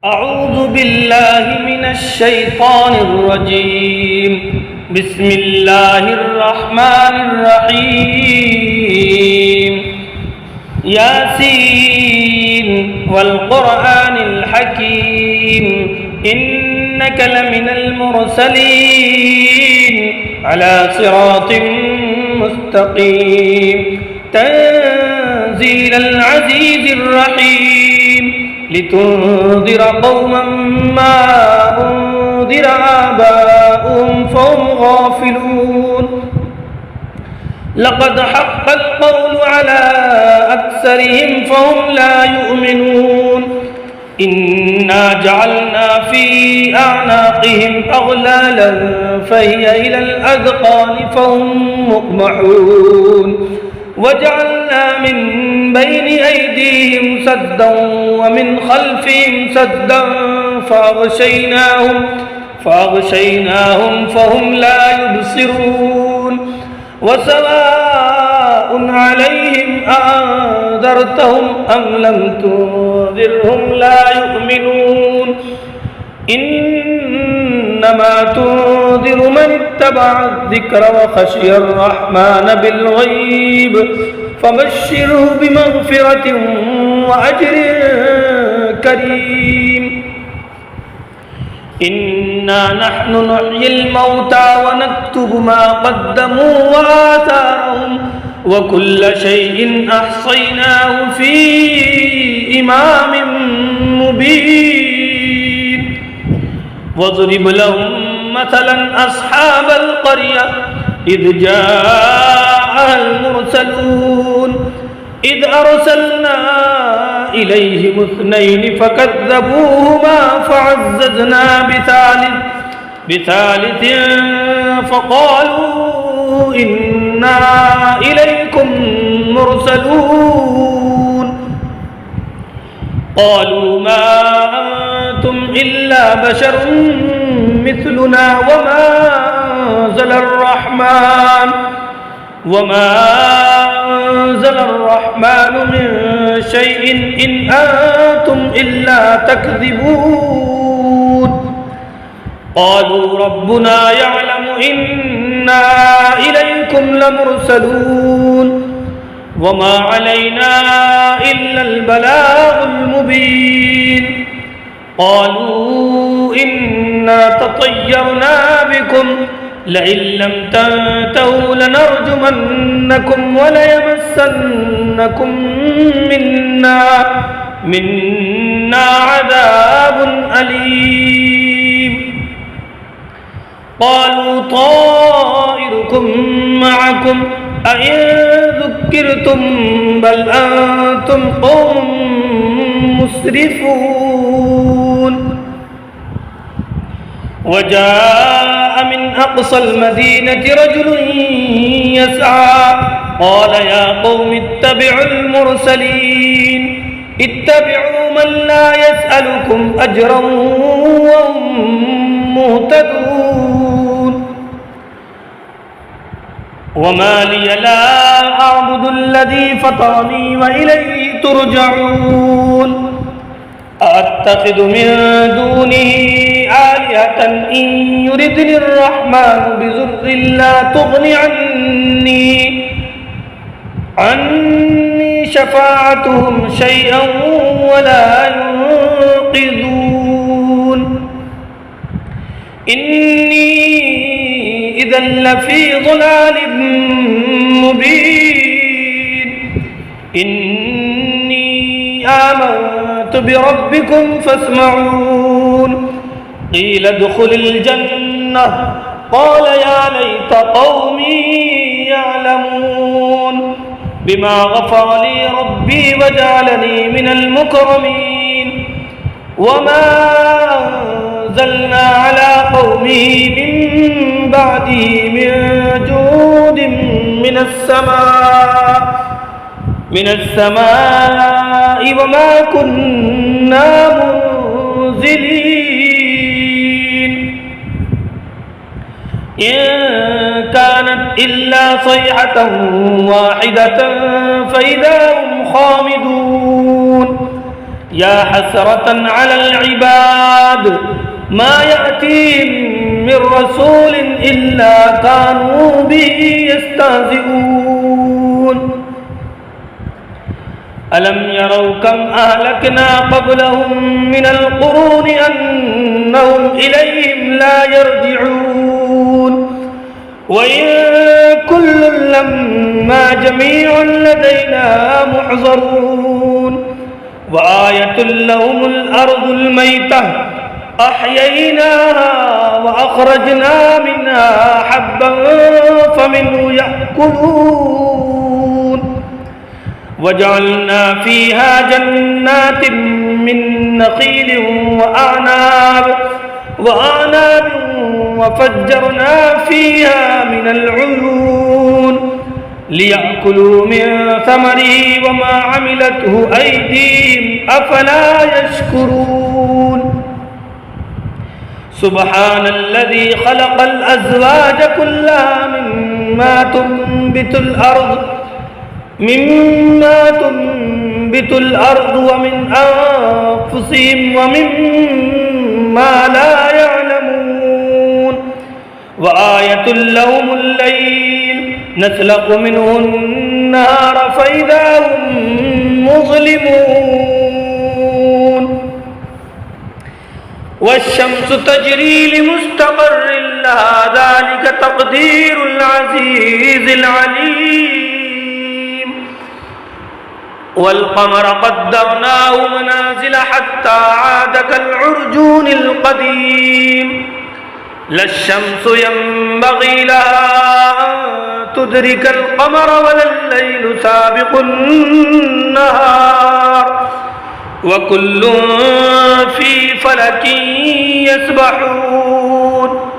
أعوذ بالله من الشيطان الرجيم. بسم الله الرحمن الرحيم. ياسين والقرآن الحكيم إنك لمن المرسلين على صراط مستقيم تنزيل العزيز الرحيم لتنذر قوما ما أنذر آباؤهم فهم غافلون لقد حق القول على أكثرهم فهم لا يؤمنون إنا جعلنا في أعناقهم أغلالا فهي إلى الأذقان فهم مقمحون وجعلنا من بين أيديهم سدا ومن خلفهم سدا فأغشيناهم فهم لا يبصرون وسواء عليهم أنذرتهم أم لم تنذرهم لا يؤمنون إنما تنذر من اتبع الذكر وخشي الرحمن بالغيب فبشره بمغفرة وأجر كريم. إنا نحن نحيي الموتى ونكتب ما قدموا وآثارهم وكل شيء أحصيناه في إمام مبين. واضرب لهم مثلا أصحاب القرية إذ جاءها المرسلون إذ أرسلنا إليهم اثنين فكذبوهما فعززنا بثالث فقالوا إنا إليكم مرسلون قالوا ما أنتم إلا بشر مثلنا وما أنزل الرحمن من شيء إن أنتم إلا تكذبون قالوا ربنا يعلم إنا إليكم لمرسلون وما علينا إلا البلاغ المبين. قالوا إنا تطيرنا بكم لئن لم تنتهوا لنرجمنكم وليمسنكم منا عذاب أليم. قالوا طائركم معكم أئن ذكرتم بل أنتم قوم مسرفون. وجاء من أقصى المدينة رجل يسعى قال يا قوم اتبعوا المرسلين اتبعوا من لا يسألكم أجرا وهم مهتدون. وما لي لا أعبد الذي فطرني وإليه ترجعون. أأتخذ من دونه آلهة إن يردني الرحمن بضر لا تغن عني شفاعتهم شيئا ولا ينقذون. إني إذا لفي ضلال مبين. إني آمنت بربكم فاسمعون. قيل ادخل الجنة قال يا ليت قومي يعلمون بما غفر لي ربي وجعلني من المكرمين. وما أنزلنا على قومه من بعده من جود من السماء وما كنا منزلين. إن كانت إلا صيحة واحدة فإذا هم خامدون. يا حسرة على العباد ما يأتيهم من رسول إلا كانوا به يستهزئون ألم يروا كم أهلكنا قبلهم من القرون أنهم إليهم لا يرجعون وإن كل لما جميع لدينا محضرون وآية لهم الأرض الميتة أحييناها وأخرجنا منها حبا فمنه يأكلون وجعلنا فيها جنات من نخيل وأعناب وفجرنا فيها من العيون ليأكلوا من ثمره وما عملته أيديهم أفلا يشكرون سبحان الذي خلق الأزواج كلها مما تنبت الأرض ومن أنفسهم ومما لا يعلمون وآية لهم الليل نسلق منه النهار فإذا هم مظلمون والشمس تجري لمستقر لها ذلك تقدير العزيز العليم والقمر قدرناه منازل حتى عاد كالعرجون القديم لا الشمس ينبغي لها أن تدرك القمر ولا الليل سابق النهار وكل في فلك يسبحون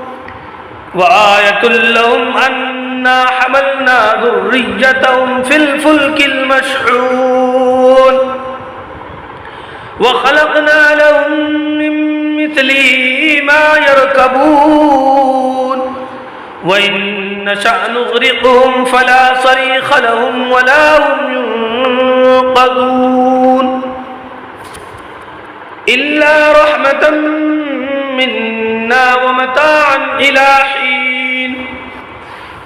وآية لهم أنا حملنا ذريتهم في الفلك المشحون وخلقنا لهم من مثله ما يركبون وإن نشأ نغرقهم فلا صريخ لهم ولا هم ينقذون إلا رحمة منا ومتاعا إلى حين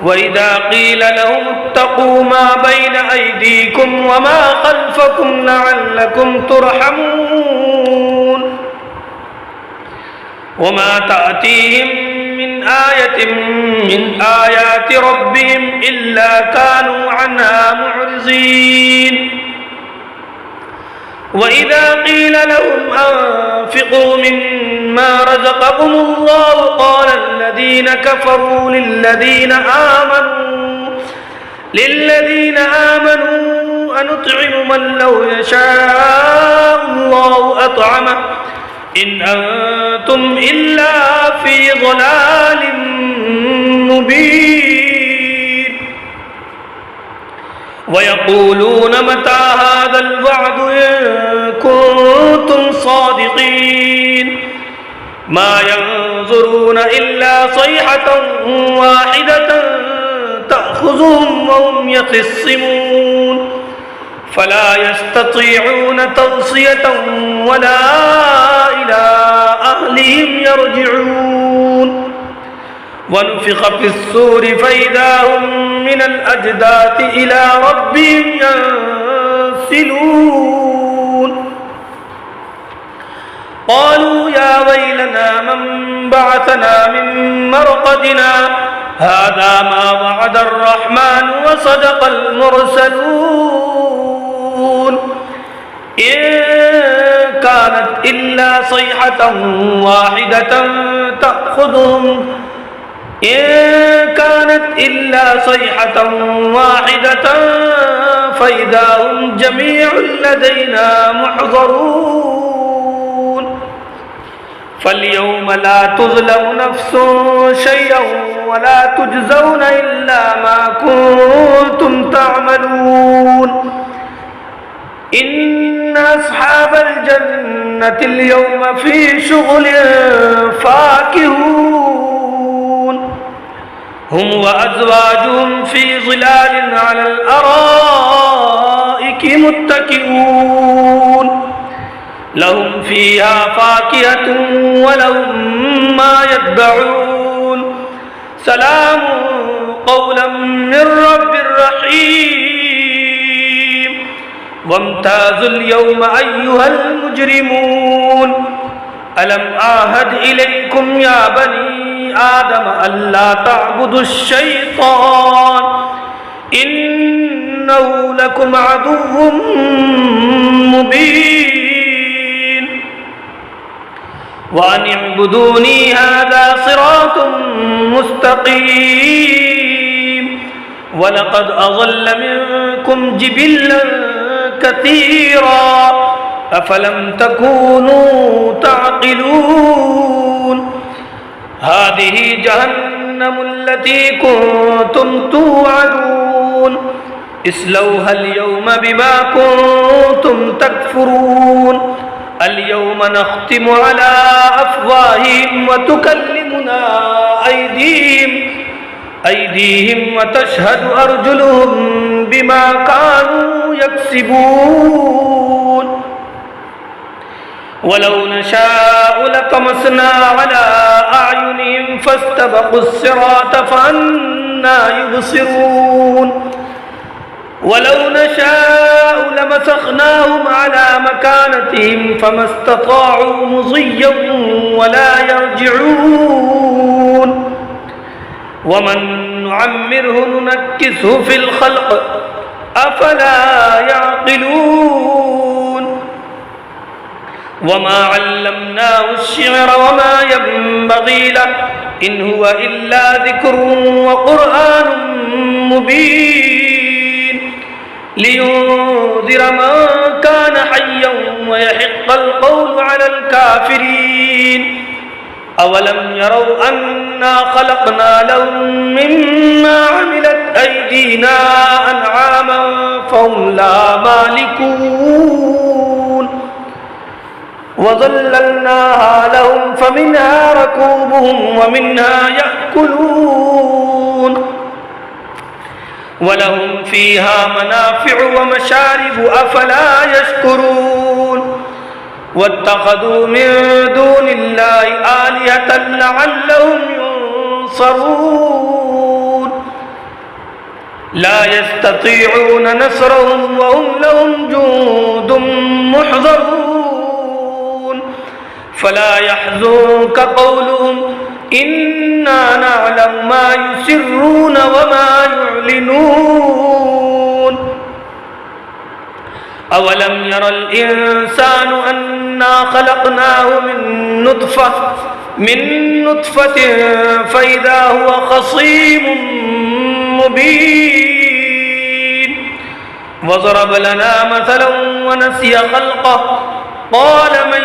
وإذا قيل لهم اتقوا ما بين أيديكم وما خلفكم لعلكم ترحمون وما تأتيهم من آية من آيات ربهم إلا كانوا عنها معرضين وإذا قيل لهم أنفقوا مما رزقكم الله قال الذين كفروا للذين آمنوا أنطعم من لو يشاء الله أطعمه إن أنتم إلا في ضلال مبين ويقولون متى هذا الوعد إن كنتم صادقين ما ينظرون إلا صيحة واحدة تأخذهم وهم يخصمون فلا يستطيعون توصية ولا إلى أهلهم يرجعون ونفخ في الصور فإذا هم من الأجداث إلى ربهم ينسلون قالوا يا ويلنا من بعثنا من مرقدنا هذا ما وعد الرحمن وصدق المرسلون إن كانت إلا صيحة واحدة فإذا هم جميع لدينا محضرون فاليوم لا تظلم نفس شيئا ولا تجزون إلا ما كنتم تعملون إن أصحاب الجنة اليوم في شغل فاكهون هم وأزواجهم في ظلال على الأرائك متكئون لهم فيها فاكهة ولهم ما يدعون سلام قولا من رب رحيم وامتازوا اليوم أيها المجرمون ألم أعهد إليكم يا بني آدم ألا تعبدوا الشيطان إنه لكم عدو مبين وأن اعبدوني هذا صراط مستقيم ولقد أضل منكم جبلا كثيرا أفلم تكونوا تعقلون هذه جهنم التي كنتم توعدون اصلوها اليوم بما كنتم تكفرون اليوم نختم على أفواههم وتكلمنا أيديهم وتشهد أرجلهم بما كانوا يكسبون ولو نشاء لطمسنا على أعينهم فاستبقوا الصراط فأنى يبصرون ولو نشاء لمسخناهم على مكانتهم فما استطاعوا مضيا ولا يرجعون ومن نعمره ننكسه في الخلق أفلا يعقلون وما علمناه الشعر وما ينبغي له إن هو إلا ذكر وقرآن مبين لينذر من كان حيا ويحق القول على الكافرين أولم يروا أنا خلقنا لهم مما عملت أيدينا أنعاما فهم لا مالكون وظللناها لهم فمنها ركوبهم ومنها يأكلون ولهم فيها منافع ومشارب أفلا يشكرون واتخذوا من دون الله آلهة لعلهم ينصرون لا يستطيعون نصرهم وهم لهم جند محضرون فلا يحزنك قولهم إنا نعلم ما يسرون وما يعلنون أولم ير الإنسان أنا خلقناه من نطفة فإذا هو خصيم مبين وضرب لنا مثلا ونسي خلقه قال من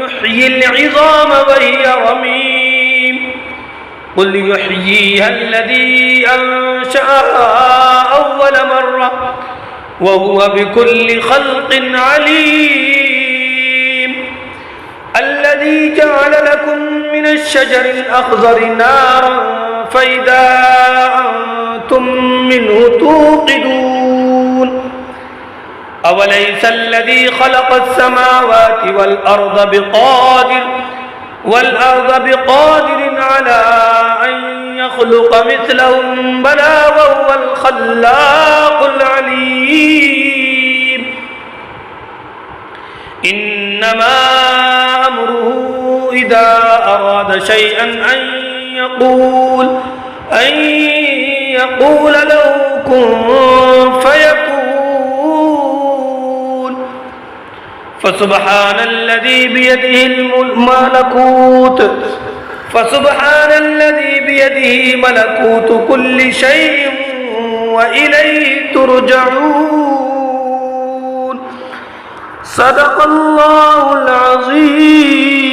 يحيي العظام وهي رميم قل يحييها الذي أنشأها أول مرة وهو بكل خلق عليم الذي جعل لكم من الشجر الأخضر نارا فإذا أنتم منه توقدون أوليس الذي خلق السماوات والأرض بقادر على أن يخلق مثلهم بلى وهو الخلاق العليم إنما أمره إذا أراد شيئا أن يقول له كن فيكون فسبحان الذي بيده ملكوت كل شيء وإليه ترجعون صدق الله العظيم.